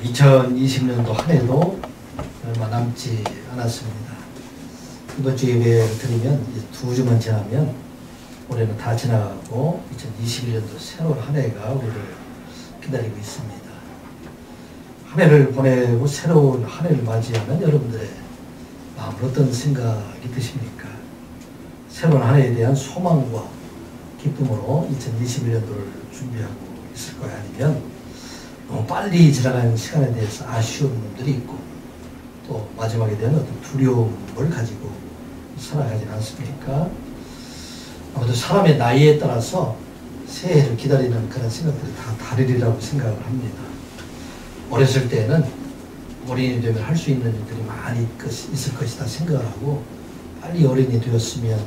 2020년도 한 해도 얼마 남지 않았습니다. 이번 주 예배를 드리면 이제 2주만 지나면 올해는 다 지나가고 2021년도 새로운 한 해가 우리를 기다리고 있습니다. 한 해를 보내고 새로운 한 해를 맞이하는 여러분들의 마음은 어떤 생각이 드십니까? 새로운 한 해에 대한 소망과 기쁨으로 2021년도를 준비하고 있을 거야? 아니면 너무 빨리 지나가는 시간에 대해서 아쉬운 분들이 있고 또 마지막에 대한 어떤 두려움을 가지고 살아가진 않습니까? 아무래도 사람의 나이에 따라서 새해를 기다리는 그런 생각들이 다 다르리라고 생각을 합니다. 어렸을 때는 어린이 되면 할 수 있는 일들이 많이 있을 것이다 생각을 하고 빨리 어린이 되었으면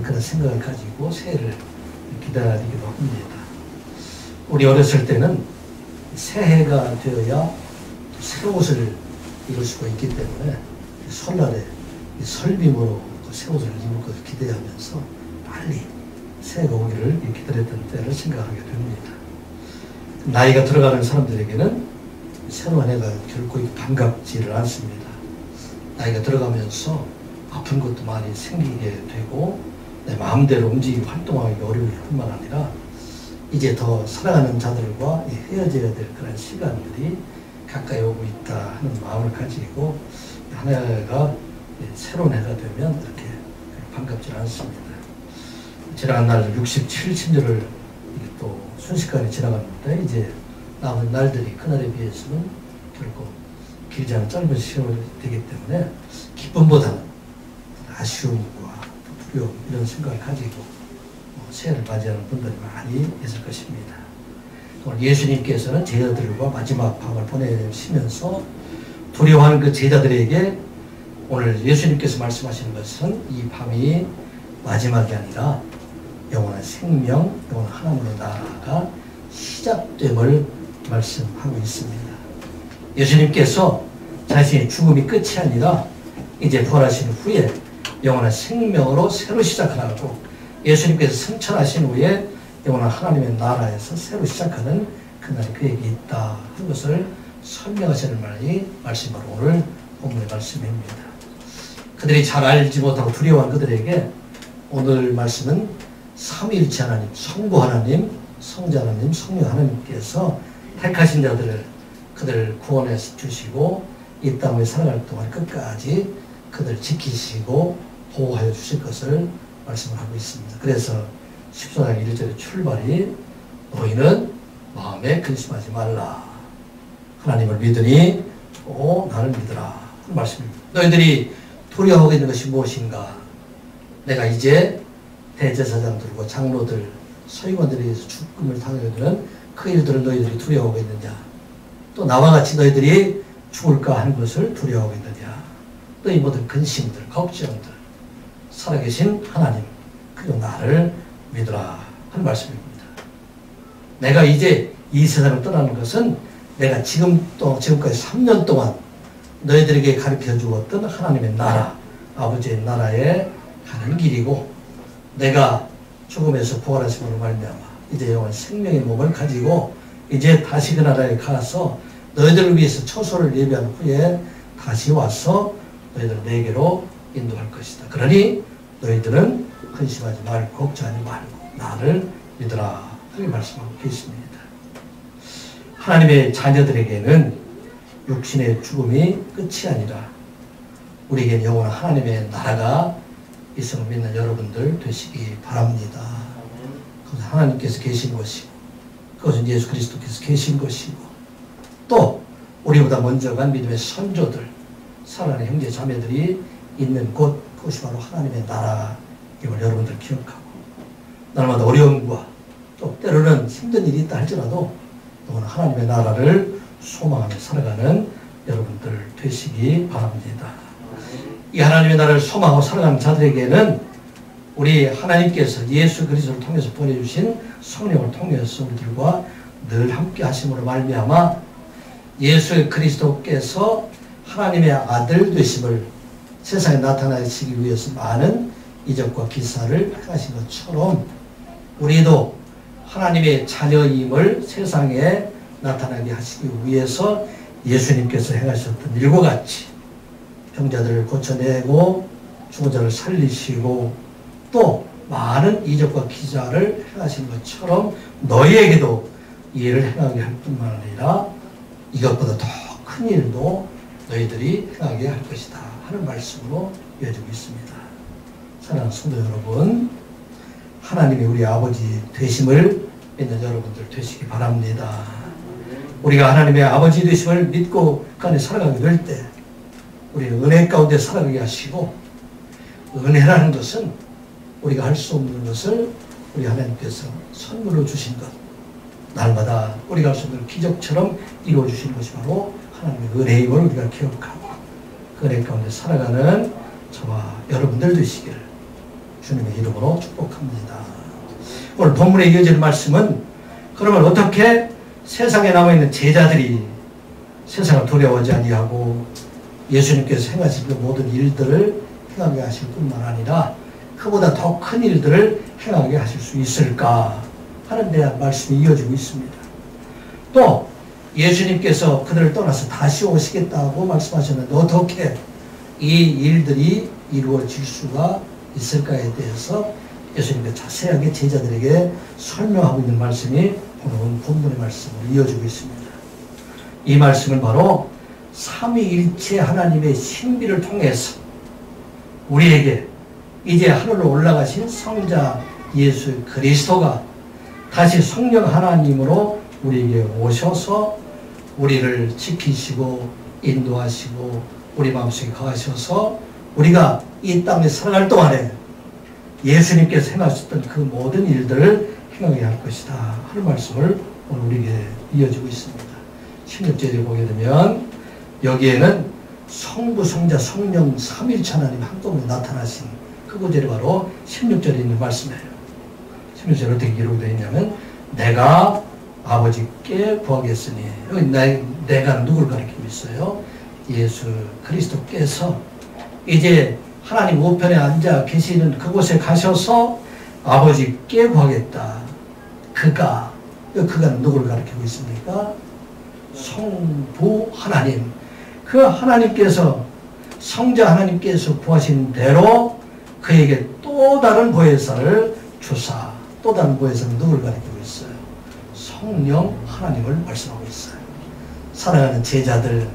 그런 생각을 가지고 새해를 기다리기도 합니다. 우리 어렸을 때는 새해가 되어야 새 옷을 입을 수가 있기 때문에 설날에 설빔으로 새 옷을 입을 것을 기대하면서 빨리 새해가 오기를 기다렸던 때를 생각하게 됩니다. 나이가 들어가는 사람들에게는 새로운 해가 결코 반갑지를 않습니다. 나이가 들어가면서 아픈 것도 많이 생기게 되고 내 마음대로 움직이고 활동하기 어려울 뿐만 아니라 이제 더 살아가는 자들과 헤어져야 될 그런 시간들이 가까이 오고 있다 하는 마음을 가지고 한 해가 새로운 해가 되면 이렇게 반갑지 않습니다. 지난 날 67친절을 또 순식간에 지나갔는데 이제 남은 날들이 그날에 비해서는 결코 길지 않은 짧은 시간이 되기 때문에 기쁨보다는 아쉬움과 두려움 이런 생각을 가지고 새해를 맞이하는 분들이 많이 있을 것입니다. 오늘 예수님께서는 제자들과 마지막 밤을 보내시면서 두려워하는 그 제자들에게 오늘 예수님께서 말씀하시는 것은 이 밤이 마지막이 아니라 영원한 생명, 영원한 하나님의 나라가 시작됨을 말씀하고 있습니다. 예수님께서 자신의 죽음이 끝이 아니라 이제 부활하신 후에 영원한 생명으로 새로 시작하라고 예수님께서 승천하신 후에 영원한 하나님의 나라에서 새로 시작하는 그날이 그에게 있다 하는 것을 설명하시는 말씀이 바로 오늘 본문의 말씀입니다. 그들이 잘 알지 못하고 두려워한 그들에게 오늘 말씀은 삼위일체 하나님, 성부 하나님, 성자 하나님, 성령 하나님께서 택하신 자들을 그들을 구원해 주시고 이 땅에 살아갈 동안 끝까지 그들을 지키시고 보호하여 주실 것을 말씀을 하고 있습니다. 그래서 14장 1절의 출발이 너희는 마음에 근심하지 말라. 하나님을 믿으니 또 나를 믿으라 하는 말씀입니다. 너희들이 두려워하고 있는 것이 무엇인가? 내가 이제 대제사장들과 장로들, 서기관들에 의해서 죽음을 당하게 되는 그 일들을 너희들이 두려워하고 있느냐? 또 나와 같이 너희들이 죽을까 하는 것을 두려워하고 있느냐? 너희 모든 근심들, 걱정들, 살아계신 하나님, 그리고 나를 믿으라 하는 말씀입니다. 내가 이제 이 세상을 떠나는 것은 내가 지금까지 3년 동안 너희들에게 가르쳐 주었던 하나님의 나라, 아버지의 나라에 가는 길이고 내가 죽음에서 부활하심으로 말미암아 이제 영원 생명의 몸을 가지고 이제 다시 그 나라에 가서 너희들을 위해서 처소를 예비한 후에 다시 와서 너희들 내게로 인도할 것이다. 그러니 너희들은 근심하지 말고 걱정하지 말고 나를 믿으라 하는 말씀하고 계십니다. 하나님의 자녀들에게는 육신의 죽음이 끝이 아니라 우리에게는 영원한 하나님의 나라가 있음을 믿는 여러분들 되시기 바랍니다. 그것은 하나님께서 계신 것이고 그것은 예수 그리스도께서 계신 것이고 또 우리보다 먼저 간 믿음의 선조들 사랑하는 형제 자매들이 있는 그것이 바로 하나님의 나라임을 여러분들 기억하고 날마다 어려움과 또 때로는 힘든 일이 있다 할지라도 너무나 하나님의 나라를 소망하며 살아가는 여러분들 되시기 바랍니다. 이 하나님의 나라를 소망하고 살아가는 자들에게는 우리 하나님께서 예수 그리스도를 통해서 보내주신 성령을 통해서 우리들과 늘 함께 하심으로 말미암아 예수 그리스도께서 하나님의 아들 되심을 세상에 나타나시기 위해서 많은 이적과 기사를 행하신 것처럼 우리도 하나님의 자녀임을 세상에 나타나게 하시기 위해서 예수님께서 행하셨던 일과 같이 병자들을 고쳐내고 죽은 자를 살리시고 또 많은 이적과 기사를 행하신 것처럼 너희에게도 이 일을 행하게 할 뿐만 아니라 이것보다 더 큰 일도 너희들이 행하게 할 것이다 하는 말씀으로 이어지고 있습니다. 사랑하는 성도 여러분, 하나님이 우리 아버지 되심을 믿는 여러분들 되시기 바랍니다. 우리가 하나님의 아버지 되심을 믿고 그 안에 살아가게 될 때 우리는 은혜 가운데 살아가게 하시고, 은혜라는 것은 우리가 할 수 없는 것을 우리 하나님께서 선물로 주신 것, 날마다 우리가 할 수 없는 기적처럼 이루어주신 것이 바로 하나님의 은혜임을 우리가 기억하고 그 은혜 가운데 살아가는 저와 여러분들 되시기를 주님의 이름으로 축복합니다. 오늘 본문에 이어지는 말씀은 그러면 어떻게 세상에 남아있는 제자들이 세상을 두려워하지 아니하고 예수님께서 행하신 그 모든 일들을 행하게 하실 뿐만 아니라 그보다 더 큰 일들을 행하게 하실 수 있을까 하는 대한 말씀이 이어지고 있습니다. 또 예수님께서 그들을 떠나서 다시 오시겠다고 말씀하셨는데 어떻게 이 일들이 이루어질 수가 있을까에 대해서 예수님께서 자세하게 제자들에게 설명하고 있는 말씀이 오늘 본문의 말씀으로 이어지고 있습니다. 이 말씀은 바로 삼위일체 하나님의 신비를 통해서 우리에게 이제 하늘로 올라가신 성자 예수 그리스도가 다시 성령 하나님으로 우리에게 오셔서 우리를 지키시고 인도하시고 우리 마음속에 거하셔서 우리가 이 땅에 살아갈 동안에 예수님께서 행하셨던 그 모든 일들을 행하게 할 것이다 하는 말씀을 오늘 우리에게 이어지고 있습니다. 16절에 보게 되면 여기에는 성부, 성자, 성령 삼위일체 하나님 한꺼번에 나타나신 그 구절이 바로 16절에 있는 말씀이에요. 16절에 어떻게 기록되어 있냐면 내가 아버지께 구하겠으니, 여기 내가 누굴 가리키고 있어요? 예수 그리스도께서 이제 하나님 우편에 앉아 계시는 그곳에 가셔서 아버지께 구하겠다. 그가 누구를 가리키고 있습니까? 성부 하나님, 그 하나님께서 성자 하나님께서 구하신 대로 그에게 또 다른 보혜사를 주사, 또 다른 보혜사는 누구를 가리키고 있어요? 성령 하나님을 말씀하고 있어요. 살아가는 제자들,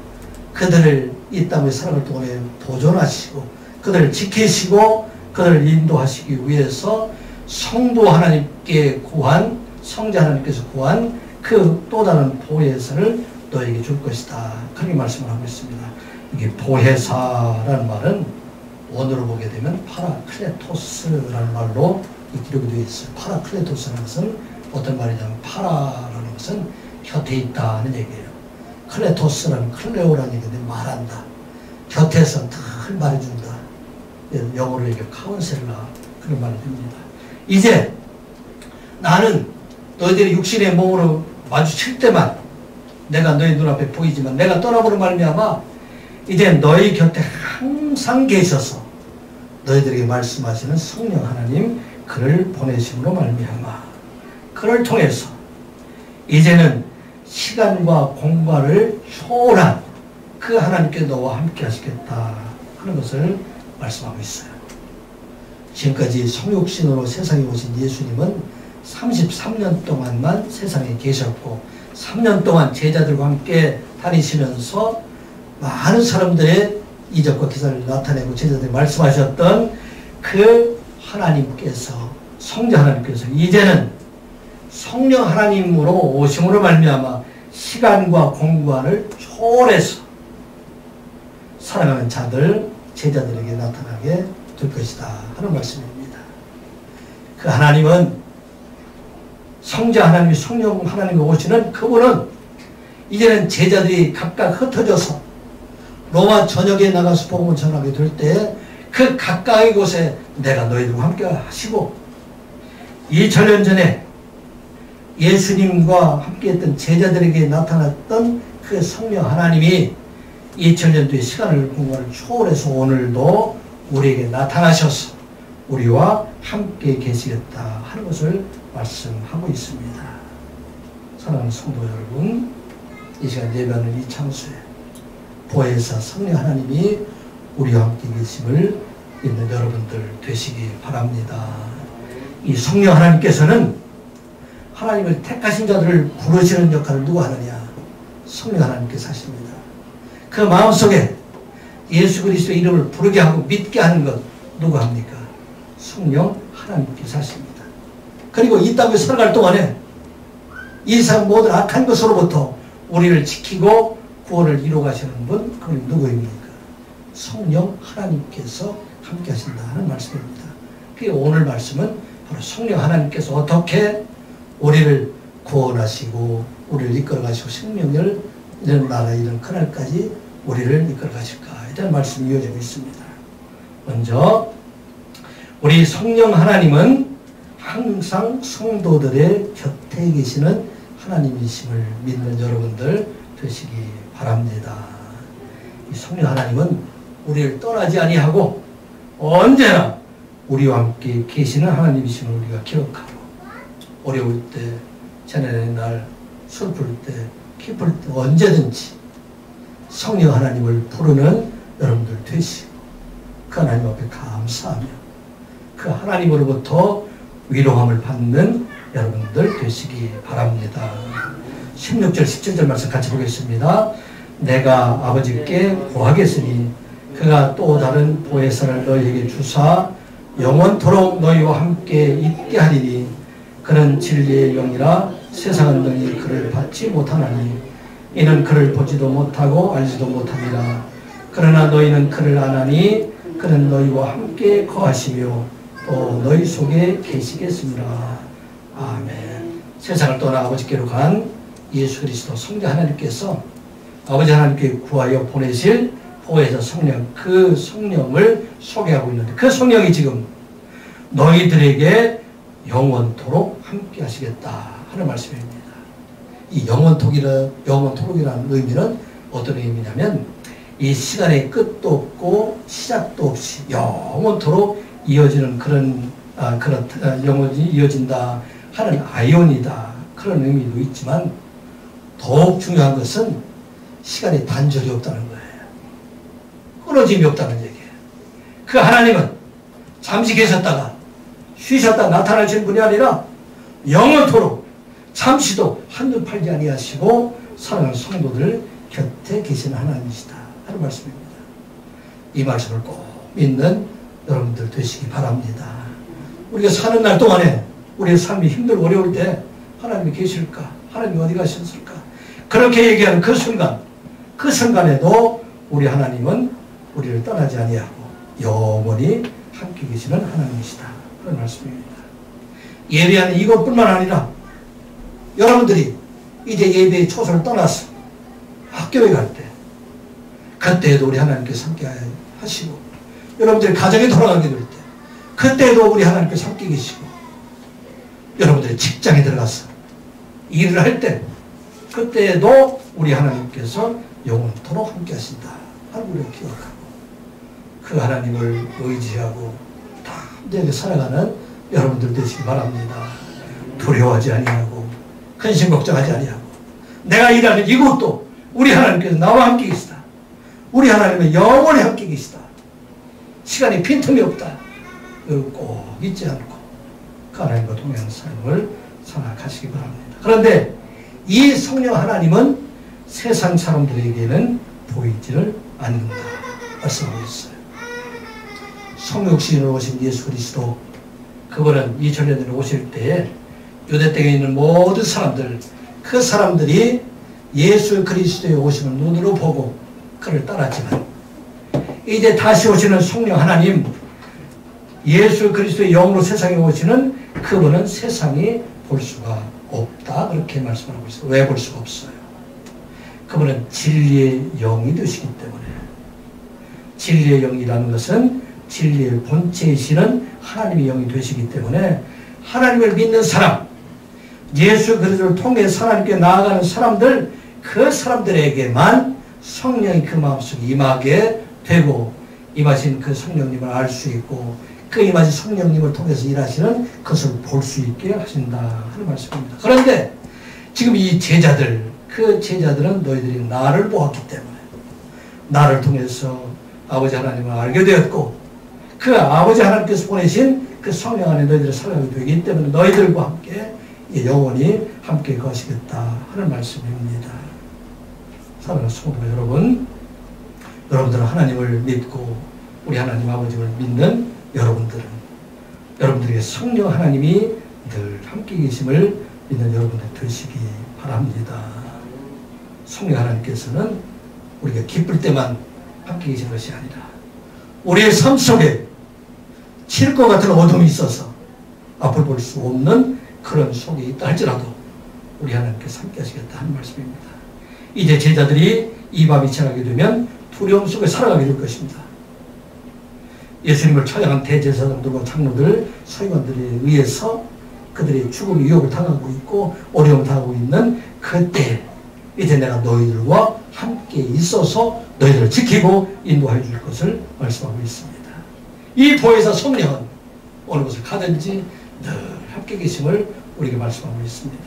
그들을 이 땅에 살아갈 동안에 보존하시고 그들을 지키시고 그들을 인도하시기 위해서 성부 하나님께 구한, 성자 하나님께서 구한 그 또 다른 보혜사를 너에게 줄 것이다. 그렇게 말씀을 하고 있습니다. 이게 보혜사라는 말은 원어로 보게 되면 파라클레토스라는 말로 기록이 되어 있어요. 파라클레토스라는 것은 어떤 말이냐면 파라라는 것은 곁에 있다는 얘기예요. 클레토스라는 클레오라는 얘기인데 말한다. 곁에서 늘 말해준다. 영어로 얘기해 카운셀러 그런 말이 됩니다. 이제 나는 너희들이 육신의 몸으로 마주칠 때만 내가 너희 눈앞에 보이지만 내가 떠나보는 말미암아 이제 너희 곁에 항상 계셔서 너희들에게 말씀하시는 성령 하나님 그를 보내심으로 말미암아 그를 통해서 이제는 시간과 공간을 초월한 그 하나님께 너와 함께 하시겠다 하는 것을 말씀하고 있어요. 지금까지 성육신으로 세상에 오신 예수님은 33년 동안만 세상에 계셨고 3년 동안 제자들과 함께 다니시면서 많은 사람들의 이적과 기사를 나타내고 제자들이 말씀하셨던 그 하나님께서, 성자 하나님께서 이제는 성령 하나님으로 오심으로 말미암아 시간과 공간을 초월해서 살아가는 자들, 제자들에게 나타나게 될 것이다 하는 말씀입니다. 그 하나님은 성자 하나님이 성령 하나님이 오시는 그분은 이제는 제자들이 각각 흩어져서 로마 전역에 나가서 복음을 전하게 될 때 그 가까이 곳에 내가 너희들과 함께 하시고 2000년 전에 예수님과 함께했던 제자들에게 나타났던 그 성령 하나님이 2000년 뒤의 시간을 공간을 초월해서 오늘도 우리에게 나타나셔서 우리와 함께 계시겠다 하는 것을 말씀하고 있습니다. 사랑하는 성도 여러분, 이 시간 예배하는 이 장소에 보혜사 성령 하나님이 우리와 함께 계심을 믿는 여러분들 되시기 바랍니다. 이 성령 하나님께서는 하나님을 택하신 자들을 부르시는 역할을 누가 하느냐? 성령 하나님께서 하십니다. 그 마음속에 예수 그리스도의 이름을 부르게 하고 믿게 하는 것 누가 합니까? 성령 하나님께서 하십니다. 그리고 이 땅에 살아갈 동안에 이 세상 모든 악한 것으로부터 우리를 지키고 구원을 이루어가시는 분, 그건 누구입니까? 성령 하나님께서 함께 하신다는 말씀입니다. 그 오늘 말씀은 바로 성령 하나님께서 어떻게 우리를 구원하시고 우리를 이끌어가시고 생명을 이런 나라 이런 그날까지 우리를 이끌어가실까에 대한 말씀이 이어지고 있습니다. 먼저 우리 성령 하나님은 항상 성도들의 곁에 계시는 하나님이심을 믿는 여러분들 되시기 바랍니다. 이 성령 하나님은 우리를 떠나지 아니하고 언제나 우리와 함께 계시는 하나님이심을 우리가 기억하고 어려울 때, 지난해 날, 슬플 때, 기쁠 때 언제든지 성령 하나님을 부르는 여러분들 되시고 그 하나님 앞에 감사하며 그 하나님으로부터 위로함을 받는 여러분들 되시기 바랍니다. 16절 17절 말씀 같이 보겠습니다. 내가 아버지께 구하겠으니 그가 또 다른 보혜사를 너희에게 주사 영원토록 너희와 함께 있게 하리니 그는 진리의 영이라 세상은 능히 그를 받지 못하나니 이는 그를 보지도 못하고 알지도 못함이라. 그러나 너희는 그를 아나니 그는 너희와 함께 거하시며 또 너희 속에 계시겠습니다. 아멘. 세상을 떠나 아버지께로 간 예수 그리스도 성자 하나님께서 아버지 하나님께 구하여 보내실 보혜사 성령, 그 성령을 소개하고 있는데 그 성령이 지금 너희들에게 영원토록 함께 하시겠다 하는 말씀입니다. 이 영원토록이라는 의미는 어떤 의미냐면 이 시간의 끝도 없고 시작도 없이 영원토록 이어지는 영원히 이어진다 하는 아이온이다 그런 의미도 있지만 더욱 중요한 것은 시간의 단절이 없다는 거예요. 끊어짐이 없다는 얘기예요. 그 하나님은 잠시 계셨다가 쉬셨다 나타나시는 분이 아니라 영원토록 잠시도 한눈 팔지 아니하시고 사랑하는 성도들 곁에 계시는 하나님이시다 하는 말씀입니다. 이 말씀을 꼭 믿는 여러분들 되시기 바랍니다. 우리가 사는 날 동안에 우리의 삶이 힘들고 어려울 때 하나님이 계실까? 하나님이 어디 가셨을까? 그렇게 얘기하는 그 순간에도 우리 하나님은 우리를 떠나지 아니하고 영원히 함께 계시는 하나님이시다 그런 말씀입니다. 예배하는 이것뿐만 아니라 여러분들이 이제 예배의 초소를 떠나서 학교에 갈 때 그때에도 우리 하나님께서 함께 하시고 여러분들이 가정에 돌아가게 될 때 그때에도 우리 하나님께서 함께 계시고 여러분들이 직장에 들어가서 일을 할 때 그때에도 우리 하나님께서 영원토록 함께 하신다 하는 우리가 기억하고 그 하나님을 의지하고 담대하게 살아가는 여러분들 되시기 바랍니다. 두려워하지 아니하고 근심 걱정하지 아니하고 내가 일하는 이곳도 우리 하나님께서 나와 함께 계시다. 우리 하나님은 영원히 함께 계시다. 시간이 빈틈이 없다. 이걸 꼭 잊지 않고 그 하나님과 동행하는 삶을 살아가시기 바랍니다. 그런데 이 성령 하나님은 세상 사람들에게는 보이지를 않는다 말씀하고 있어요. 성육신으로 오신 예수 그리스도 그분은 2000년 전에 오실 때에 유대 땅에 있는 모든 사람들 그 사람들이 예수 그리스도의 오심을 눈으로 보고 그를 따랐지만 이제 다시 오시는 성령 하나님 예수 그리스도의 영으로 세상에 오시는 그분은 세상이 볼 수가 없다 그렇게 말씀하고 있어요. 왜 볼 수가 없어요? 그분은 진리의 영이 되시기 때문에 진리의 영이라는 것은 진리의 본체이시는 하나님의 영이 되시기 때문에 하나님을 믿는 사람 예수 그리스도를 통해 하나님께 나아가는 사람들 그 사람들에게만 성령이 그 마음속에 임하게 되고 임하신 그 성령님을 알 수 있고 그 임하신 성령님을 통해서 일하시는 것을 볼 수 있게 하신다 하는 말씀입니다. 그런데 지금 이 제자들, 그 제자들은 너희들이 나를 보았기 때문에 나를 통해서 아버지 하나님을 알게 되었고 그 아버지 하나님께서 보내신 그 성령 안에 너희들이 살아가게 되기 때문에 너희들과 함께 영원히 함께 거시겠다 하는 말씀입니다. 사랑하는 성도 여러분, 여러분들은 하나님을 믿고 우리 하나님 아버지를 믿는 여러분들에게 성령 하나님이 늘 함께 계심을 믿는 여러분들 되시기 바랍니다. 성령 하나님께서는 우리가 기쁠 때만 함께 계신 것이 아니라 우리의 삶 속에 칠 것 같은 어둠이 있어서 앞을 볼 수 없는 그런 속에 있다 할지라도 우리 하나님께서 함께 하시겠다 하는 말씀입니다. 이제 제자들이 이 밤이 지나게 되면 두려움 속에 살아가게 될 것입니다. 예수님을 처형한 대제사장들과 장로들, 서기관들에 의해서 그들이 죽음의 유혹을 당하고 있고 어려움을 당하고 있는 그때 이제 내가 너희들과 함께 있어서 너희들을 지키고 인도해 줄 것을 말씀하고 있습니다. 이 보혜사 성령은 어느 곳을 가든지 늘 함께 계심을 우리에게 말씀하고 있습니다.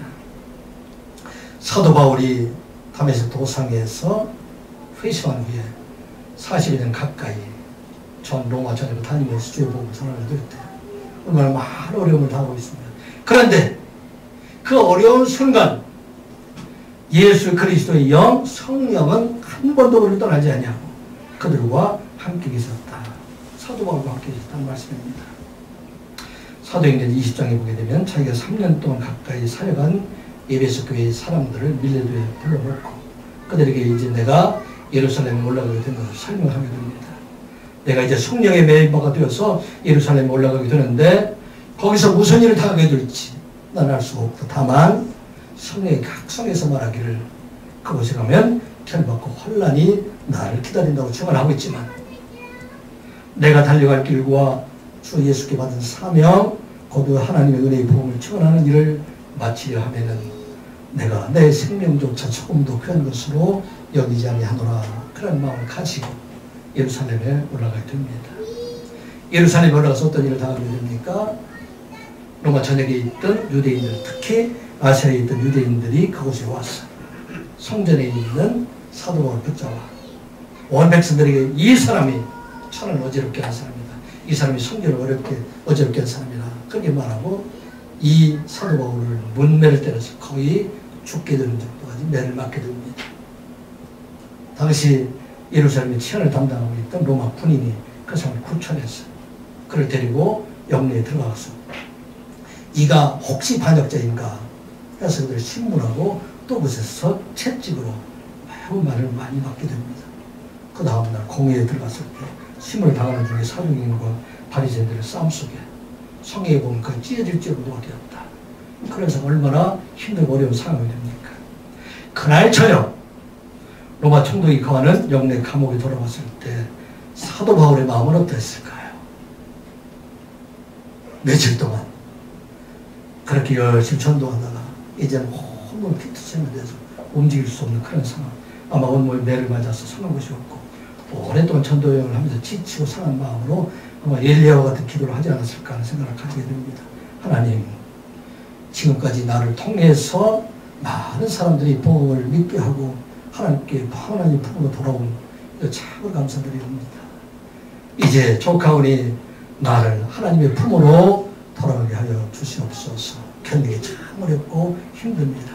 사도 바울이 다메섹 도상에서 회심한 후에 40년 가까이 전 로마 전역을 다니면서 주의 복음을 전하게 되었대요. 얼마나 많은 어려움을 당하고 있습니다. 그런데 그 어려운 순간 예수 그리스도의 영 성령은 한 번도 그를 떠나지 아니하고 그들과 함께 계셨다. 사도 바울과 함께 계셨다는 말씀입니다. 사도행전 20장에 보게 되면 자기가 3년 동안 가까이 사역한 에베소 교회의 사람들을 밀레도에 불러놓고 그들에게 이제 내가 예루살렘에 올라가게 된 것을 설명하게 됩니다. 내가 이제 성령의 멤버가 되어서 예루살렘에 올라가게 되는데 거기서 무슨 일을 당하게 될지 난 알 수가 없고 다만 성령의 각성에서 말하기를 그곳에 가면 결박과 환난이 나를 기다린다고 증언하고 있지만 내가 달려갈 길과 주 예수께 받은 사명 곧 하나님의 은혜의 복음을 증언하는 일을 마치려 하면은 내가 내 생명조차 조금도 귀한 것으로 여기지 아니하노라 그런 마음을 가지고 예루살렘에 올라가게 됩니다. 예루살렘에 올라가서 어떤 일을 당하게 됩니까? 로마 전역에 있던 유대인들, 특히 아시아에 있던 유대인들이 그곳에 와서 성전에 있는 사도 바울을 붙잡아 온 백성들에게 이 사람이 천을 어지럽게 한 사람이다. 이 사람이 성전을 어지럽게 한 사람이다. 그렇게 말하고 이 사도 바울을 문매를 때려서 거의 죽게 되는 정도까지 매를 맞게 됩니다. 당시 예루살렘의 치안을 담당하고 있던 로마 군인이 그 사람을 구출해서 그를 데리고 영내에 들어가서 이가 혹시 반역자인가 해서 그들을 신문하고 또 그곳에서 채찍으로 매우 말을 많이 맞게 됩니다. 그 다음날 공회에 들어갔을 때 신문을 당하는 중에 사도행전과 바리새인들의 싸움 속에 성경에 보면 그 찢어질 정도가 되었다. 그래서 얼마나 힘들고 어려운 상황이 됩니까? 그날 저녁 로마 총독이 거하는 영내 감옥에 돌아왔을 때 사도 바울의 마음은 어땠을까요? 며칠 동안 그렇게 열심히 전도하다가 이제는 온몸 피투성이 돼서 움직일 수 없는 그런 상황. 아마 온몸에 매를 맞아서 서는 것이 없고 오랫동안 전도여행을 하면서 지치고 상한 마음으로 아마 엘리야와 같은 기도를 하지 않았을까 하는 생각을 가지게 됩니다. 하나님, 지금까지 나를 통해서 많은 사람들이 복음을 믿게 하고 하나님께 하나님 품으로 돌아온 참으로 감사드립니다. 이제 조카오니 나를 하나님의 품으로 돌아오게 하여 주시옵소서. 견디기 참 어렵고 힘듭니다.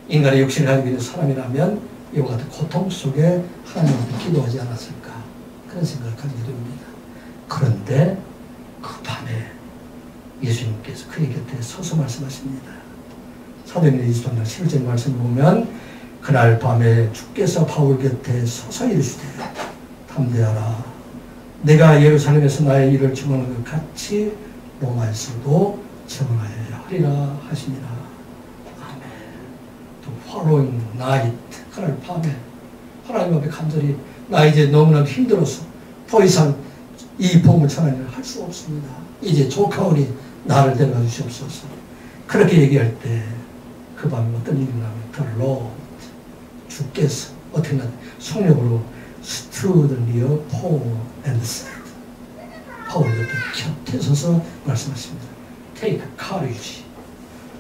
인간의 육신을 가지고 있는 사람이라면 이와 같은 고통 속에 하나님께 기도하지 않았을까 그런 생각을 가지게 됩니다. 그런데 그 밤에 예수님께서 그의 곁에 서서 말씀하십니다. 사도행전 23장 11절 말씀을 보면 그날 밤에 주께서 바울 곁에 서서 이르시되 담대하라 내가 예루살렘에서 나의 일을 증언한 것 같이 로마에서도 증언하여야 하리라 하시니라. 아멘. 또 following night 그날 밤에 하나님 앞에 간절히 나 이제 너무나 힘들어서 더 이상 이 복음을 전하는 일을 할 수 없습니다. 이제 조카오니 나를 데려가 주시옵소서. 그렇게 얘기할 때 그 밤에 어떤 일이 나면 The Lord 주께서 어떻게 나 성령으로 stood near Paul and said 바울 옆에 곁에 서서 말씀하십니다. Take courage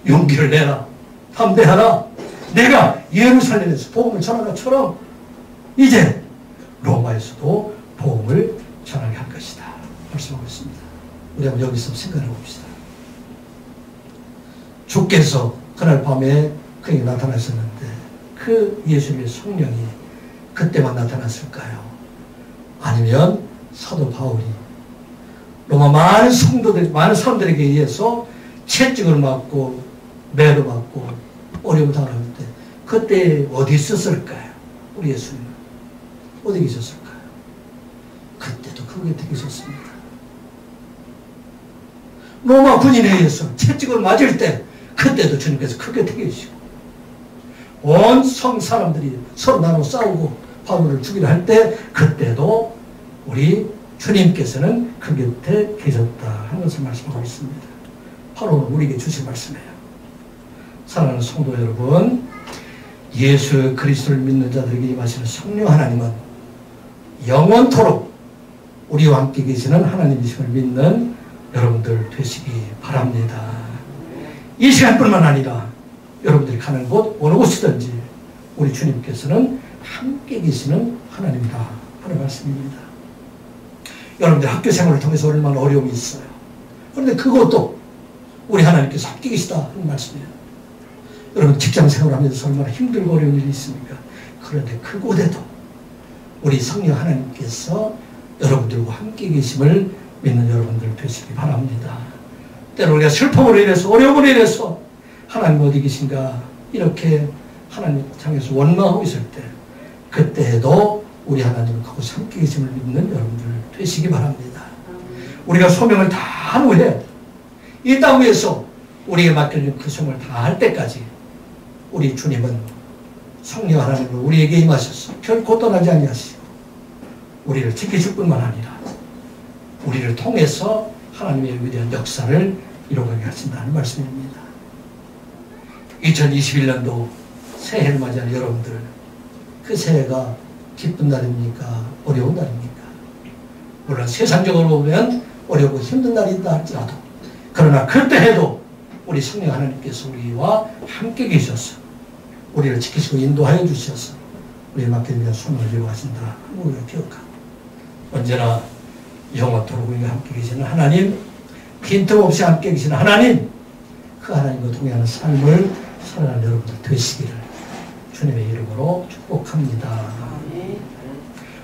용기를 내라. 담대하라. 내가 예루살렘에서 복음을 전한 것처럼 이제 로마에서도 복음을 전하게 할 것이다 말씀하고 있습니다. 우리 한번 여기서 생각해 봅시다. 주께서 그날 밤에 그에게 나타나셨는데 그 예수님의 성령이 그때만 나타났을까요? 아니면 사도 바울이 로마 많은 성도들, 많은 사람들에게 의해서 채찍을 맞고 매를 맞고 어려움을 당할 때 그때 어디 있었을까요? 우리 예수님은 어디 계셨을까요? 그때도 그 곁에 계셨습니다. 로마 군인에 의해서 채찍을 맞을 때 그때도 주님께서 그 곁에 계시고 온 성 사람들이 서로 나눠 싸우고 바울을 죽이려 할 때 그때도 우리 주님께서는 그 곁에 계셨다 하는 것을 말씀하고 있습니다. 바로 우리에게 주신 말씀이에요. 사랑하는 성도 여러분, 예수 그리스도를 믿는 자들에게 임하시는 성령 하나님은 영원토록 우리와 함께 계시는 하나님이심을 믿는 여러분들 되시기 바랍니다. 이 시간뿐만 아니라 여러분들이 가는 곳 어느 곳이든지 우리 주님께서는 함께 계시는 하나님이다 하는 말씀입니다. 여러분들 학교 생활을 통해서 얼마나 어려움이 있어요. 그런데 그것도 우리 하나님께서 함께 계시다 하는 말씀이에요. 여러분 직장 생활하면서 얼마나 힘들고 어려운 일이 있습니까? 그런데 그곳에도 우리 성령 하나님께서 여러분들과 함께 계심을 믿는 여러분들 되시기 바랍니다. 때로 우리가 슬픔으로 인해서 어려움으로 인해서 하나님 어디 계신가 이렇게 하나님 향해서 원망하고 있을 때 그때에도 우리 하나님은 그곳에 함께 계심을 믿는 여러분들 되시기 바랍니다. 우리가 소명을 다 한 후에 이 땅 위에서 우리에게 맡겨진 그 소명을 다 할 때까지 우리 주님은 성령 하나님을 우리에게 임하셔서 결코 떠나지 아니하시고 우리를 지키실 뿐만 아니라 우리를 통해서 하나님의 위대한 역사를 이루어가게 하신다는 말씀입니다. 2021년도 새해를 맞이하는 여러분들, 그 새해가 기쁜 날입니까? 어려운 날입니까? 물론 세상적으로 보면 어렵고 힘든 날이 있다 할지라도 그러나 그때에도 우리 성령 하나님께서 우리와 함께 계셔서 우리를 지키시고 인도하여 주셔서 우리의 맡겨진 소명을 이루어가신다. 우리가 기억하고 언제나 영원토록 우리가 함께 계시는 하나님, 빈틈없이 함께 계시는 하나님, 그 하나님과 동행하는 삶을 살아가는 여러분들 되시기를 주님의 이름으로 축복합니다.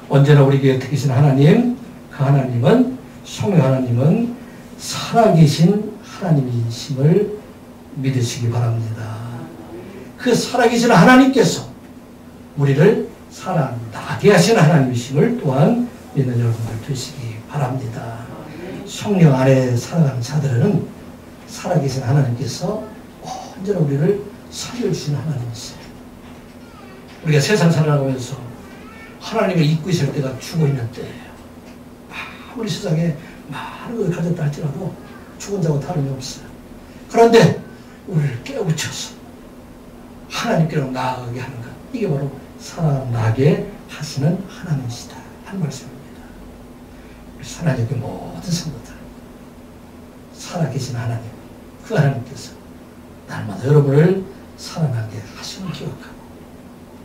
언제나 우리 곁에 계신 하나님, 그 하나님은 성령 하나님은 살아계신 하나님이심을 믿으시기 바랍니다. 그 살아계신 하나님께서 우리를 살아나게 하시는 하나님이심을 또한 믿는 여러분들 되시기 바랍니다. 성령 안에 살아가는 자들은 살아계신 하나님께서 언제나 우리를 살려주시는 하나님이세요. 우리가 세상 살아가면서 하나님을 잊고 있을 때가 죽어있는 때예요. 아무리 세상에 많은 것을 가졌다 할지라도 죽은 자와 다름이 없어요. 그런데 우리를 깨우쳐서 하나님께로 나아가게 하는 것, 이게 바로 살아나게 하시는 하나님이시다 하는 말씀입니다. 우리 하나님의 모든 성도들, 살아계신 하나님, 그 하나님께서 날마다 여러분을 살아나게 하시는 기억하고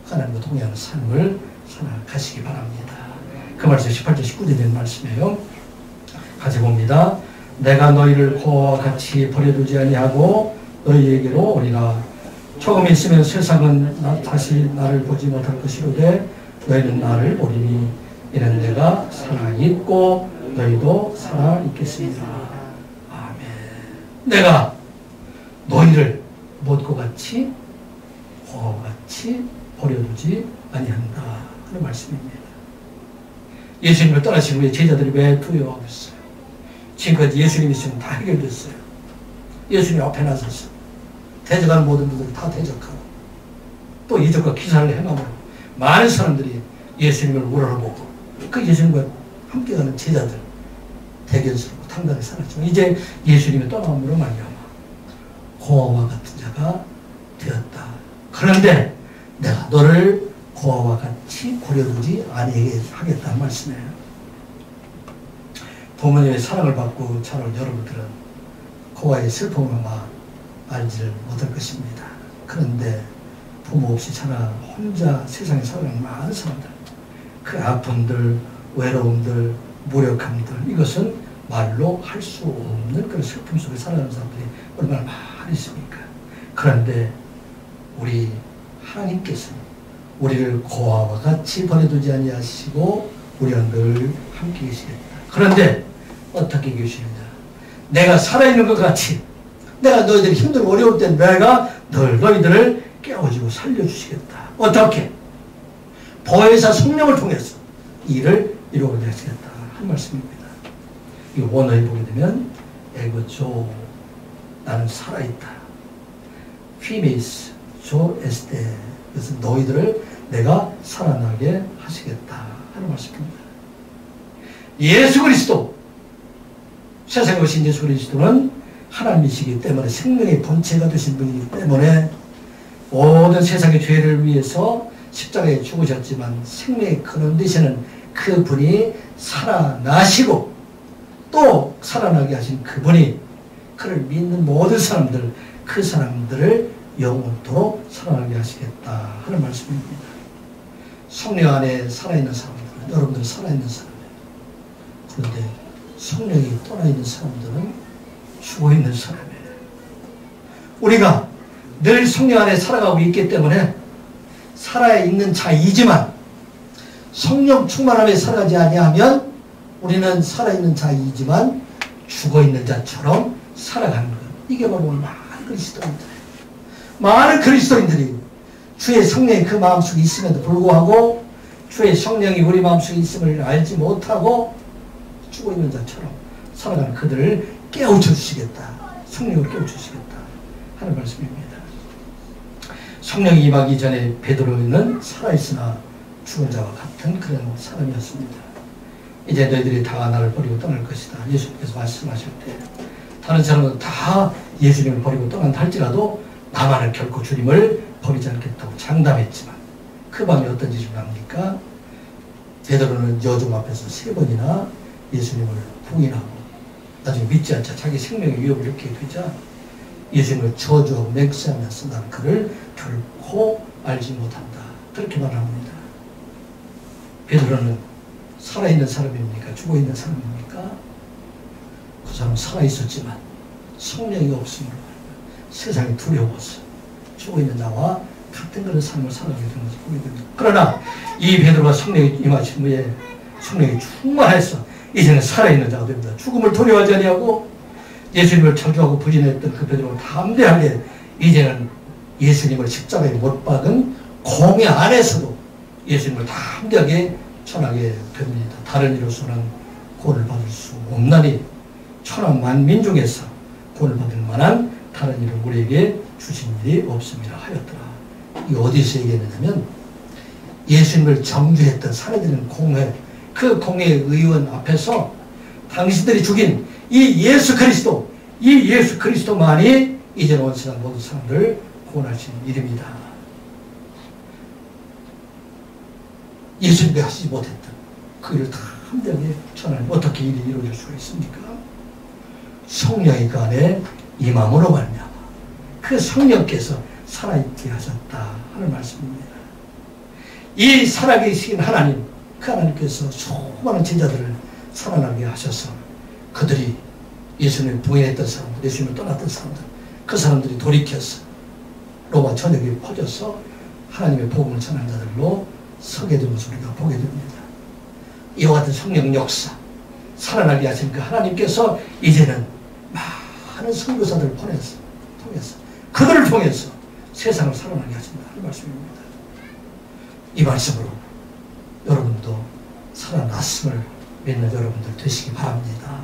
하나님과 동행하는 삶을 살아가시기 바랍니다. 그 말씀 18절 19절에 된 말씀이에요. 같이 봅니다. 내가 너희를 고아와 같이 버려두지 아니하고 너희에게로 오리라. 조금 있으면 세상은 다시 나를 보지 못할 것이로되 너희는 나를 보리니 이는 내가 살아있고 너희도 살아있겠습니다. 아멘. 내가 너희를 못과 같이 고아와 같이 버려두지 아니한다 하는 말씀입니다. 예수님을 떠나신 후에 제자들이 왜 두려워하고 있어요? 지금까지 예수님이 있으면 다 해결됐어요. 예수님 앞에 나서서 대적하는 모든 분들을 다 대적하고 또 이적과 기사를 행함으로 많은 사람들이 예수님을 우러러보고 그 예수님과 함께 가는 제자들 대견스럽고 당당히 살았지만 이제 예수님의 떠남으로 말미암아 고아와 같은 자가 되었다. 그런데 내가 너를 고아와 같이 버려두지 아니하게 하겠다는 말씀이에요. 부모님의 사랑을 받고 자랄 여러분들은 고아의 슬픔을 알지를 못할 것입니다. 그런데 부모 없이 자라 혼자 세상에 살아가는 많은 사람들, 그 아픔들, 외로움들, 무력함들, 이것은 말로 할 수 없는 그런 슬픔 속에 살아가는 사람들이 얼마나 많이 있습니까? 그런데 우리 하나님께서는 우리를 고아와 같이 버려두지 아니하시고 우리와 늘 함께 계시겠다. 그런데 어떻게 계시느냐? 내가 살아있는 것 같이, 내가 너희들이 힘들고 어려울 때 내가 늘 너희들을 깨워주고 살려주시겠다. 어떻게? 보혜사 성령을 통해서 이 일을 이루어내 하시겠다 한 말씀입니다. 이 원어에 보게 되면 에고조, 나는 살아있다. 휘메이스 조 에스테, 그래서 너희들을 내가 살아나게 하시겠다 하는 말씀입니다. 예수 그리스도, 세상에 오신 예수 그리스도는 하나님이시기 때문에 생명의 본체가 되신 분이기 때문에 모든 세상의 죄를 위해서 십자가에 죽으셨지만 생명의 근원 되시는 그 분이 살아나시고 또 살아나게 하신 그분이 그를 믿는 모든 사람들, 그 사람들을 영원토록 살아나게 하시겠다 하는 말씀입니다. 성령 안에 살아있는 사람들은, 여러분들은 살아있는 사람이에요. 그런데 성령이 떠나있는 사람들은 죽어있는 사람이에요. 우리가 늘 성령 안에 살아가고 있기 때문에 살아있는 자이지만 성령 충만함에 살아가지 아니하면 우리는 살아있는 자이지만 죽어있는 자처럼 살아가는 것. 이게 바로 많은 그리스도인들이에요. 많은 그리스도인들이 주의 성령이 그 마음속에 있음에도 불구하고 주의 성령이 우리 마음속에 있음을 알지 못하고 죽어있는 자처럼 살아가는 그들을 깨우쳐주시겠다. 성령을 깨우쳐주시겠다 하는 말씀입니다. 성령이 임하기 전에 베드로는 살아있으나 죽은 자와 같은 그런 사람이었습니다. 이제 너희들이 다 나를 버리고 떠날 것이다. 예수님께서 말씀하실 때 다른 사람은 다 예수님을 버리고 떠난다 할지라도 나만은 결코 주님을 버리지 않겠다고 장담했지만 그 밤에 어떤 짓을 합니까? 베드로는 여종 앞에서 3번이나 예수님을 부인하고 나중에 믿지 않자 자기 생명의 위협을 느끼게 되자 예수님을 저주하고 맹세하면서 나는 그를 결코 알지 못한다. 그렇게 말합니다. 베드로는 살아있는 사람입니까? 죽어있는 사람입니까? 그 사람은 살아있었지만 성령이 없음으로 세상이 두려워서 죽어있는 자와 같은 그런 삶을 살아가게 되는 것을 보게 됩니다. 그러나 이 베드로가 성령이 임하신 후에 성령이 충만해서 이제는 살아있는 자가 됩니다. 죽음을 두려워하지 아니하고 예수님을 저주하고 부진했던 그 베드로가 담대하게 이제는 예수님을 십자가에 못 박은 공의 안에서도 예수님을 담대하게 전하게 됩니다. 다른 이로서는 구원을 받을 수 없나니 천하 만민중에서 구원을 받을 만한 다른 일을 우리에게 주신 일이 없음이라 하였더라. 이 어디서 얘기했느냐면 예수님을 정죄했던 사내들은 공회, 그 공회의 의원 앞에서 당신들이 죽인 이 예수 그리스도만이 이제는 온 세상 모든 사람들을 구원하신 일입니다. 예수님이 하시지 못했던 그 일을 다 함대하게 전하는 어떻게 일이 이루어질 수가 있습니까? 성령이 그 안에 임함으로 말미암아 그 성령께서 살아있게 하셨다 하는 말씀입니다. 이 살아계신 하나님, 그 하나님께서 수많은 제자들을 살아나게 하셔서 그들이 예수님을 부인했던 사람들, 예수님을 떠났던 사람들, 그 사람들이 돌이켜서 로마 전역에 퍼져서 하나님의 복음을 전하는 자들로 서게 되는 것을 우리가 보게 됩니다. 이와 같은 성령 역사, 살아나게 하신 그 하나님께서 이제는 많은 선교사들을 통해서 그들을 통해서 세상을 살아나게 하신다 하는 말씀입니다. 이 말씀으로 여러분도 살아났음을 믿는 여러분들 되시기 바랍니다.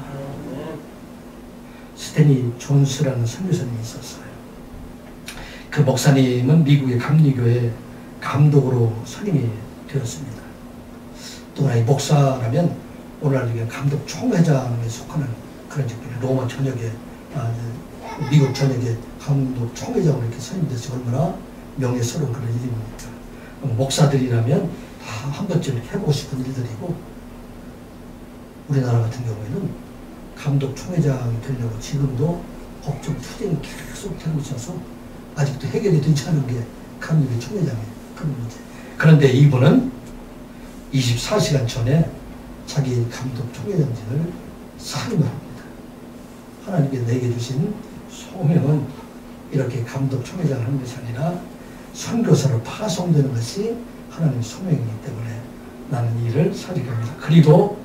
스테니 존스라는 선교사님이 있었어요. 그 목사님은 미국의 감리교회 감독으로 선임이 되었습니다. 또나 이 목사라면 오늘날 감독 총회장에 속하는 그런 직분이 로마 전역에 미국 전역에 감독 총회장으로 이렇게 선임돼서 얼마나 명예스러운 그런 일입니까? 목사들이라면 다 한 번쯤 해보고 싶은 일들이고 우리나라 같은 경우에는 감독 총회장이 되려고 지금도 법정 투쟁이 계속 되고 있어서 아직도 해결이 되지 않은 게 감리교 총회장의 큰 문제. 그런데 이분은 24시간 전에 자기 감독 총회장직을 사임을 합니다. 하나님께 내게 주신 소명은 이렇게 감독 총회장을 하는 것이 아니라 선교사로 파송되는 것이 하나님의 소명이기 때문에 나는 이 일을 사직합니다. 그리고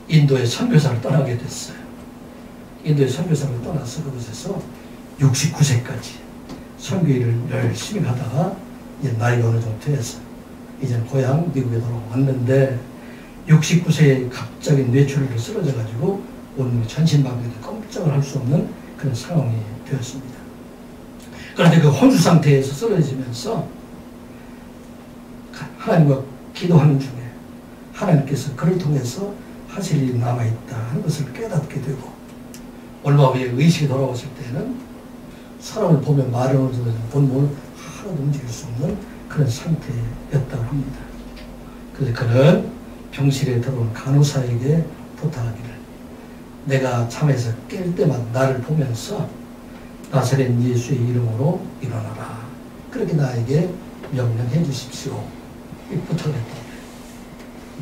인도의 선교사를 떠나게 됐어요. 인도의 선교사를 떠나서 그곳에서 69세까지 선교 일을 열심히 하다가 이제 나이가 어느 정도 돼서 이제는 고향 미국에 돌아왔는데 69세에 갑자기 뇌출혈로 쓰러져가지고 온몸이 전신마비로 꼼짝을 할 수 없는 그런 상황이 되었습니다. 그런데 그 혼수 상태에서 쓰러지면서 하나님과 기도하는 중에 하나님께서 그를 통해서 하실 일이 남아있다 하는 것을 깨닫게 되고 얼마 후에 의식이 돌아왔을 때는 사람을 보면 말을 본몸을 하나도 움직일 수 없는 그런 상태였다고 합니다. 그래서 그는 병실에 들어온 간호사에게 부탁하기를 내가 잠에서 깰 때마다 나를 보면서 나사렛 예수의 이름으로 일어나라. 그렇게 나에게 명령해 주십시오. 이 부탁을 했다.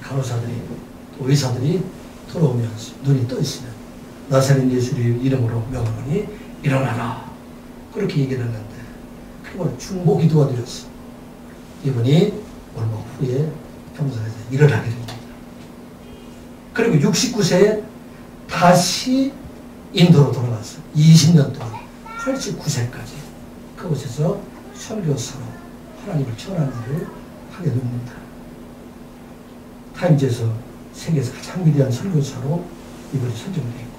간호사들이 또 의사들이 들어오면서 눈이 떠 있으면 나사렛 예수의 이름으로 명하노니 일어나라. 그렇게 얘기를 했는데 그걸 중보 기도가 드렸어. 이분이 얼마 후에 병상에서 일어나게 됩니다. 그리고 69세에 다시 인도로 돌아가서 20년 동안 89세까지 그곳에서 선교사로 하나님을 전하는 일을 하게 됩니다. 타임즈에서 세계에서 가장 위대한 선교사로 이분이 선정되어 있고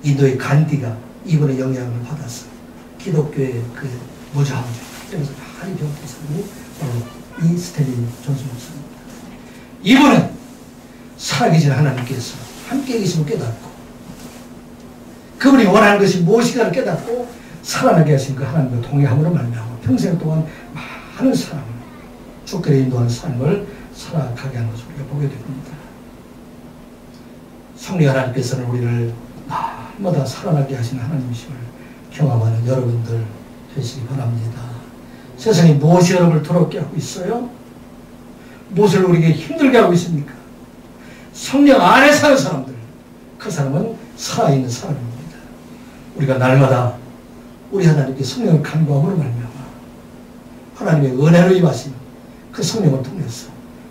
인도의 간디가 이분의 영향을 받아서 기독교의 그 무장주 이러면서 많이 배웠던 사람이 바로 이 스탠리 존슨 목사입니다. 이분은 살아계신 하나님께서 함께 계심을 깨닫고 그분이 원하는 것이 무엇인가를 깨닫고 살아나게 하신 그 하나님과 동행함으로 말미암아 평생 동안 많은 사람을 주께로 인도하는 삶을 살아가게 하는 것을 우리가 보게 됩니다. 성령 하나님께서는 우리를 날마다 살아나게 하시는 하나님이심을 경험하는 여러분들 되시기 바랍니다. 세상이 무엇이 여러분을 더럽게 하고 있어요? 무엇을 우리에게 힘들게 하고 있습니까? 성령 안에 사는 사람들, 그 사람은 살아있는 사람입니다. 우리가 날마다 우리 하나님께 성령을 간구함으로 말미암아 하나님의 은혜로 임하시는 그 성령을 통해서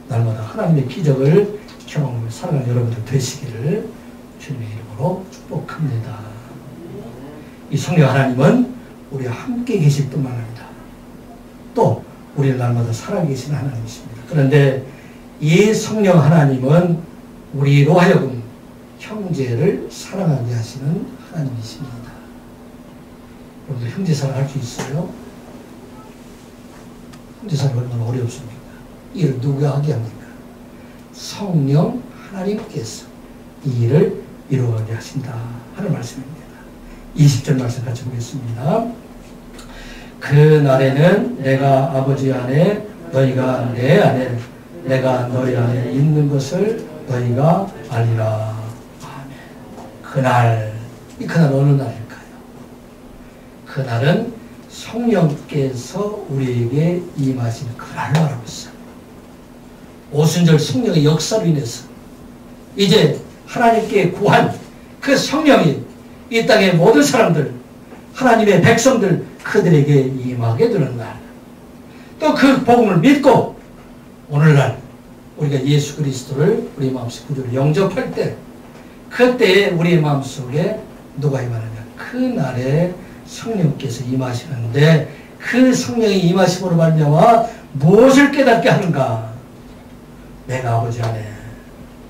날마다 하나님의 기적을 경험하며 살아가는 여러분들 되시기를 주님의 이름으로 축복합니다. 이 성령 하나님은 우리와 함께 계실 뿐만 아니라 또 우리를 날마다 살아계시는 하나님이십니다. 그런데 이 성령 하나님은 우리로 하여금 형제를 사랑하게 하시는 하나님이십니다. 여러분들 형제사랑 할 수 있어요? 형제사랑이 얼마나 어렵습니까? 이를 누가 하게 합니까? 성령 하나님께서 이 일을 이루어가게 하신다 하는 말씀입니다. 20절 말씀 같이 보겠습니다. 그 날에는 내가 아버지 안에 너희가 내 안에 내가 너희 안에 있는 것을 너희가 알리라. 아멘. 그날, 이 그날 어느 날일까요? 그날은 성령께서 우리에게 임하시는 그날로 말하고 있어요. 오순절 성령의 역사로 인해서 이제 하나님께 구한 그 성령이 이 땅의 모든 사람들, 하나님의 백성들 그들에게 임하게 되는 날, 또 그 복음을 믿고 오늘날 우리가 예수 그리스도를 우리 마음속 구주를 영접할 때 그때에 우리의 마음속에 누가 임하느냐? 그 날에 성령께서 임하시는데 그 성령이 임하심으로 말미암아 무엇을 깨닫게 하는가? 내가 아버지 안에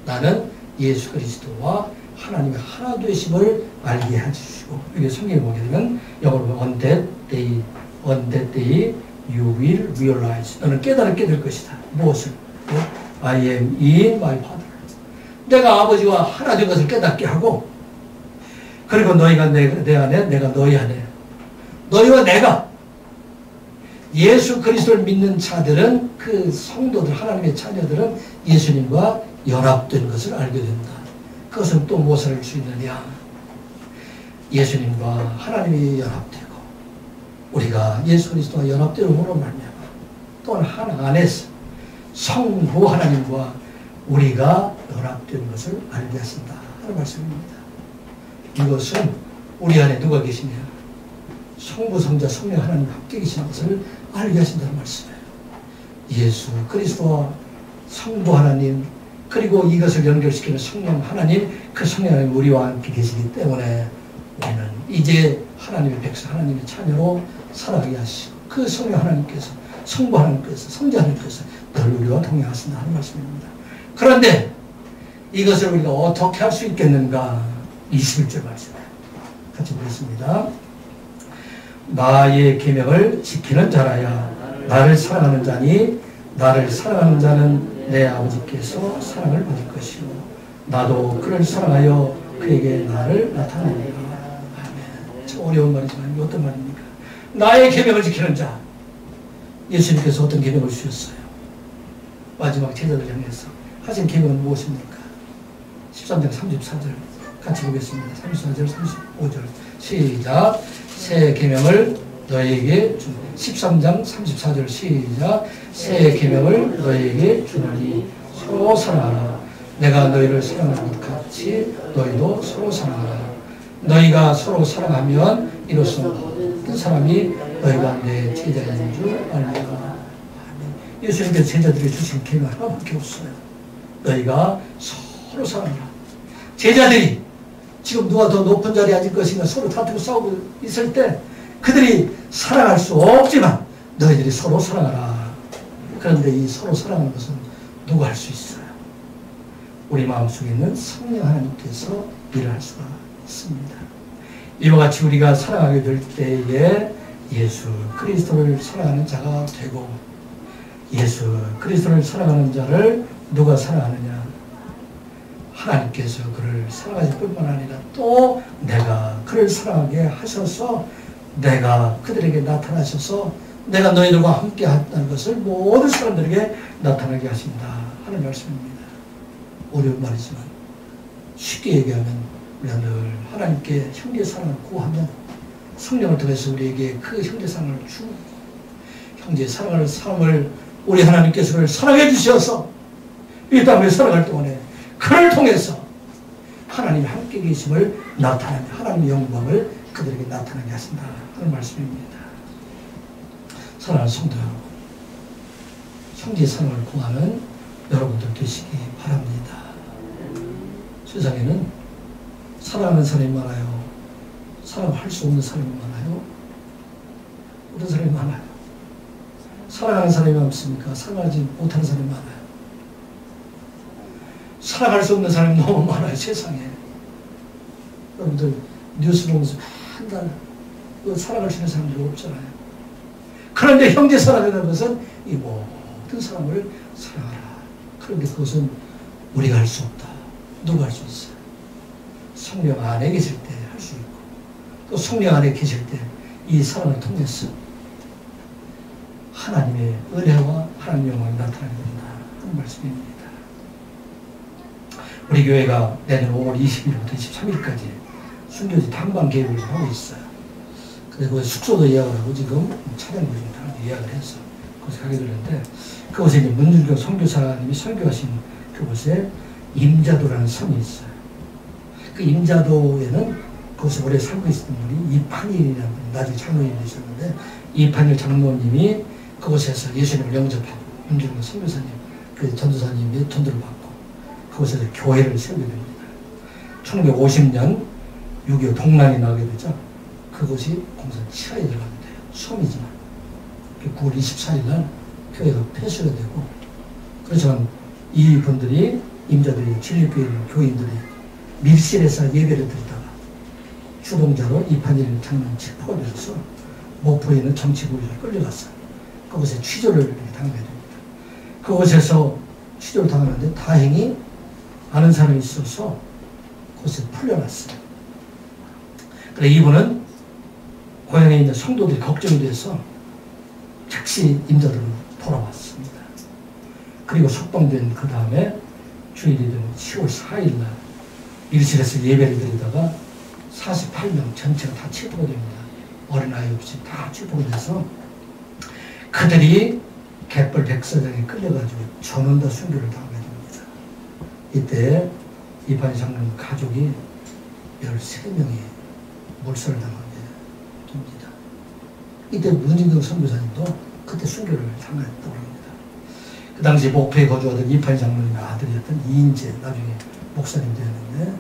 나는 예수 그리스도와 하나님의 하나 되심을 알게 해주시고 이게 성경에 보게 되면 영어로 on that day you will realize 너는 깨달게 될 것이다. 무엇을? I am in my Father. 내가 아버지와 하나 된 것을 깨닫게 하고 그리고 너희가 내 안에 내가 너희 안에 너희와 내가 예수 그리스도를 믿는 자들은 그 성도들 하나님의 자녀들은 예수님과 연합된 것을 알게 된다. 그것은 또 무엇을 할 수 있느냐? 예수님과 하나님이 연합되고 우리가 예수 그리스도와 연합되므로 말미암아 또한 하나 안에서 성부 하나님과 우리가 연합된 것을 알게 하신다 하는 말씀입니다. 이것은 우리 안에 누가 계시냐? 성부, 성자, 성령 하나님 함께 계신 것을 알게 하신다는 말씀이에요. 예수 그리스도와 성부 하나님 그리고 이것을 연결시키는 성령 하나님, 그 성령 하나님 우리와 함께 계시기 때문에 우리는 이제 하나님의 백성, 하나님의 자녀로 살아가게 하시고 그 성령 하나님께서, 성부 하나님께서, 성자 하나님께서 늘 우리와 동행하신다 하는 말씀입니다. 그런데 이것을 우리가 어떻게 할 수 있겠는가? 21절 말씀이에요. 같이 보겠습니다. 나의 계명을 지키는 자라야 나를 사랑하는 자니 나를 사랑하는 자는 내 아버지께서 사랑을 받을 것이요 나도 그를 사랑하여 그에게 나를 나타내리라. 아멘. 참 어려운 말이지만 어떤 말입니까? 나의 계명을 지키는 자. 예수님께서 어떤 계명을 주셨어요? 마지막 제자들 향해서 하신 계명은 무엇입니까? 13장 34절 같이 보겠습니다. 34절 35절 시작. 새 계명을 너희에게 주 13장 34절 시작. 새 계명을 너희에게 주노니 서로 사랑하라. 내가 너희를 사랑하는 것 같이 너희도 서로 사랑하라. 너희가 서로 사랑하면 이로써 모든 사람이 너희가 내 제자인 줄 알리라. 예수님께서 제자들에게 주신 계명 하나밖에 없어요. 너희가 서로 사랑하라. 제자들이 지금 누가 더 높은 자리에 앉을 것인가 서로 다투고 싸우고 있을 때 그들이 사랑할 수 없지만 너희들이 서로 사랑하라. 그런데 이 서로 사랑하는 것은 누가 할 수 있어요? 우리 마음속에 있는 성령 하나님께서 일을 할 수가 있습니다. 이와 같이 우리가 사랑하게 될 때에 예수 그리스도를 사랑하는 자가 되고 예수 그리스도를 사랑하는 자를 누가 사랑하느냐? 하나님께서 그를 사랑하실 뿐만 아니라 또 내가 그를 사랑하게 하셔서 내가 그들에게 나타나셔서 내가 너희들과 함께 한다는 것을 모든 사람들에게 나타나게 하신다 하는 말씀입니다. 어려운 말이지만 쉽게 얘기하면 우리가 늘 하나님께 형제 사랑을 구하면 성령을 통해서 우리에게 그 형제 사랑을 주고 형제 사랑을 삶을 우리 하나님께서 그를 사랑해 주셔서 이 땅을 살아갈 동안에 그를 통해서 하나님이 함께 계심을 나타내는 하나님의 영광을 그들에게 나타나게 하신다 하는 말씀입니다. 사랑하는 성도 여러분, 형제 사랑을 구하는 여러분들 되시기 바랍니다. 세상에는 사랑하는 사람이 많아요. 사랑할 수 없는 사람이 많아요. 어떤 사람이 많아요. 사랑하는 사람이 많습니까? 사랑하지 못하는 사람이 많아요. 사랑할 수 없는 사람이 너무 많아요. 세상에. 여러분들 뉴스 보면서 한달 사랑할 수 있는 사람들이 없잖아요. 그런데 형제 사랑이라는 것은 이 모든 사람을 사랑하라. 그런데 그것은 우리가 할 수 없다. 누가 할 수 있어요? 성령 안에 계실 때 할 수 있고 또 성령 안에 계실 때 이 사랑을 통해서 하나님의 은혜와 하나님의 영광이 나타나게 된다 하는 말씀입니다. 우리 교회가 내년 5월 20일부터 23일까지 순교지 탐방 계획을 하고 있어요. 그리고 숙소도 예약을 하고 지금 차량도 좀 예약을 해서 그곳에 가게 되는데 그곳에 이제 문준교 선교사님이 선교하신 그곳에 임자도라는 섬이 있어요. 그 임자도에는 그곳에 오래 살고 있었던 분이 이판일이라는 분이 나중에 장로님이 되셨는데 이판일 장로님이 그곳에서 예수님을 영접하고 문준교 선교사님 그 전도사님의 전도를 받고 그곳에서 교회를 세우게 됩니다. 1950년 6.25 동란이 나게 되죠. 그곳이 공산 치하에 들어가게 돼요. 섬이지만 9월 24일 날 교회가 폐쇄가 되고 그렇지만 이분들이 임자들이 진리교회 교인들이 밀실에서 예배를 드리다가 주동자로 이판일 장로님 체포가 되어서 목포에 있는 정치부에서 끌려갔어요. 그곳에 취조를 당하게 됩니다. 그곳에서 취조를 당하는데 다행히 아는 사람이 있어서 그곳에 풀려났어요. 그래 이분은 고향에 있는 성도들이 걱정이 돼서 즉시 임자들로 돌아왔습니다. 그리고 석방된 그 다음에 주일이 된 10월 4일 날 밀실에서 예배를 드리다가 48명 전체가 다 체포가 됩니다. 어린아이 없이 다 체포돼서 그들이 갯벌 백사장에 끌려가지고 전원 다 순교를 당하게 됩니다. 이때 이파리 장로님 가족이 13명이 몰살을 당하게 됩니다. 이때 문진경 선교사님도 그때 순교를 당했다고 합니다. 그 당시 목포에 거주하던 이파리 장로님의 아들이었던 이인재, 나중에 목사님 되었는데,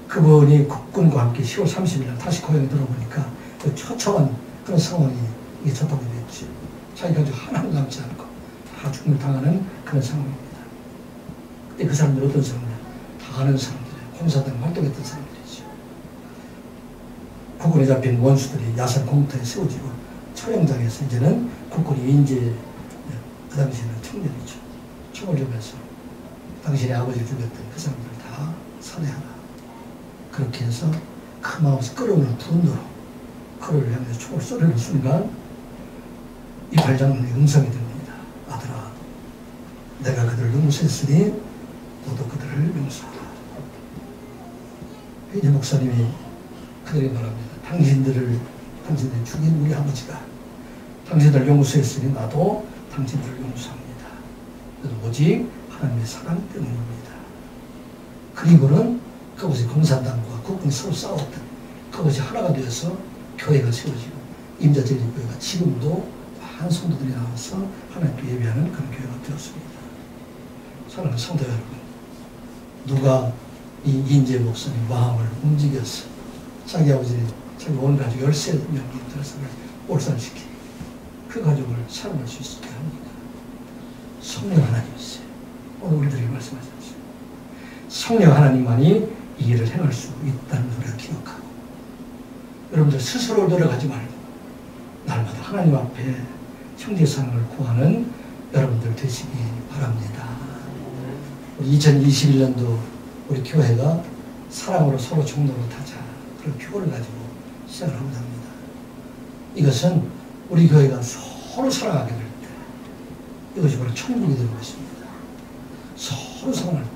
그분이 국군과 함께 10월 30일 날 다시 고향에 들어보니까 그 처참한 그런 상황이 이게 접하게 됐죠. 자기 가족 하나도 남지 않고 다 죽음을 당하는 그런 상황입니다. 그때 그 사람들이 어떤 사람들? 다 아는 사람들이에요. 공사당 활동했던 사람들이죠. 국군에 잡힌 원수들이 야산 공터에 세워지고 처형당해서 이제는 국군이 이제 그 당시에는 청년이죠. 총을 주면서 당신의 아버지를 죽였던 그 사람들 다 살해하라. 그렇게 해서 그 마음에서 끓어오는 분노로 그를 향해서 총을 쏘려는 순간 이파리 장로님의 음성이 들립니다. 아들아, 내가 그들을 용서했으니 너도 그들을 용서하라. 이제 목사님이 그들에게 말합니다. 당신들이 죽인 우리 아버지가 당신들을 용서했으니 나도 당신들을 용서합니다. 그래도 오직 하나님의 사랑 때문입니다. 그리고는 그것이 공산당과 국군이 서로 싸웠던 그것이 하나가 되어서 교회가 세워지고 임자제일교회가 지금도 많은 성도들이 나와서 하나님께 예배하는 그런 교회가 되었습니다. 사랑하는 성도 여러분, 누가 이 이인재 목사님 마음을 움직여서 자기 아버지, 자기 온 가족 13명이 들어서 올살시키고 그 가족을 사랑할 수 있을까 합니까? 성령 하나님이세요. 오늘 우리들에게 말씀하셨어요. 성령 하나님만이 이 일을 행할 수 있다는 걸 우리가 기억하고, 여러분들 스스로 노력하지 말고 날마다 하나님 앞에 형제 사랑을 구하는 여러분들 되시기 바랍니다. 2021년도 우리 교회가 사랑으로 서로 종로로 타자, 그런 표를 가지고 시작을 하고자 합니다. 이것은 우리 교회가 서로 사랑하게 될 때 이것이 바로 천국이 되는 것입니다. 서로 사랑할 때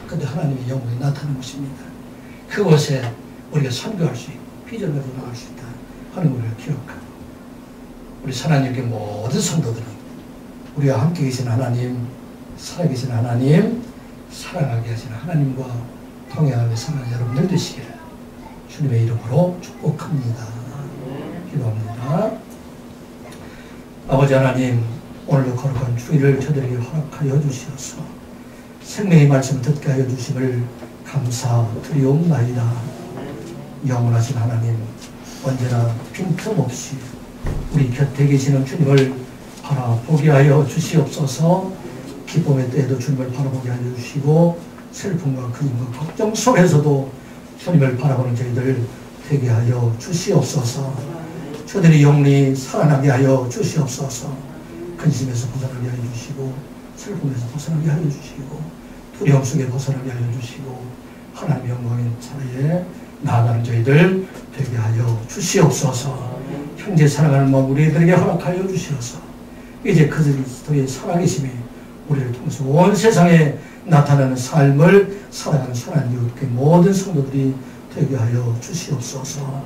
그때 하나님의 영광이 나타나는 것입니다. 그곳에 우리가 선교할 수 있고 비전을 가지고 나갈 수 있다 하는 것을 기억하고, 우리 하나님께 모든 성도들은 우리와 함께 계신 하나님, 살아계신 하나님, 사랑하게 하시는 하나님과 동행하며 사는 여러분들 되시기를 주님의 이름으로 축복합니다. 기도합니다. 아버지 하나님, 오늘도 거룩한 주일을 저들에게 허락하여 주시어서 생명의 말씀을 듣게 하여 주심을 감사드리옵나이다. 영원하신 하나님, 언제나 빈틈없이 우리 곁에 계시는 주님을 바라보게 하여 주시옵소서. 기쁨의 때에도 주님을 바라보게 하여 주시고, 슬픔과 근심과 걱정 속에서도 주님을 바라보는 저희들 되게 하여 주시옵소서. 저들이 영원히 살아나게 하여 주시옵소서. 근심에서 벗어나게 하여 주시고, 슬픔에서 벗어나게 하여 주시고, 두려움 속에 벗어나게 하여 주시고, 하나님의 영광인 자리에 나아가는 저희들 되게 하여 주시옵소서. 형제 사랑하는 마음 우리들에게 허락하여 주시옵소서. 이제 그리스도의 살아계심이 우리를 통해서 온 세상에 나타나는 삶을 살아가는 하나님 모든 성도들이 되게 하여 주시옵소서.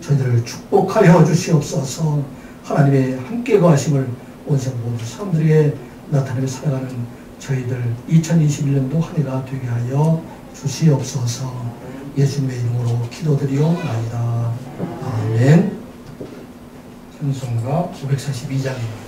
저희들을 축복하여 주시옵소서. 하나님의 함께 거하심을 온 세상 모든 사람들에게 나타내며 살아가는 저희들 2021년도 한 해가 되게 하여 주시옵소서. 예수님의 이름으로 기도드리옵나이다. 아멘. 찬송가 542장입니다.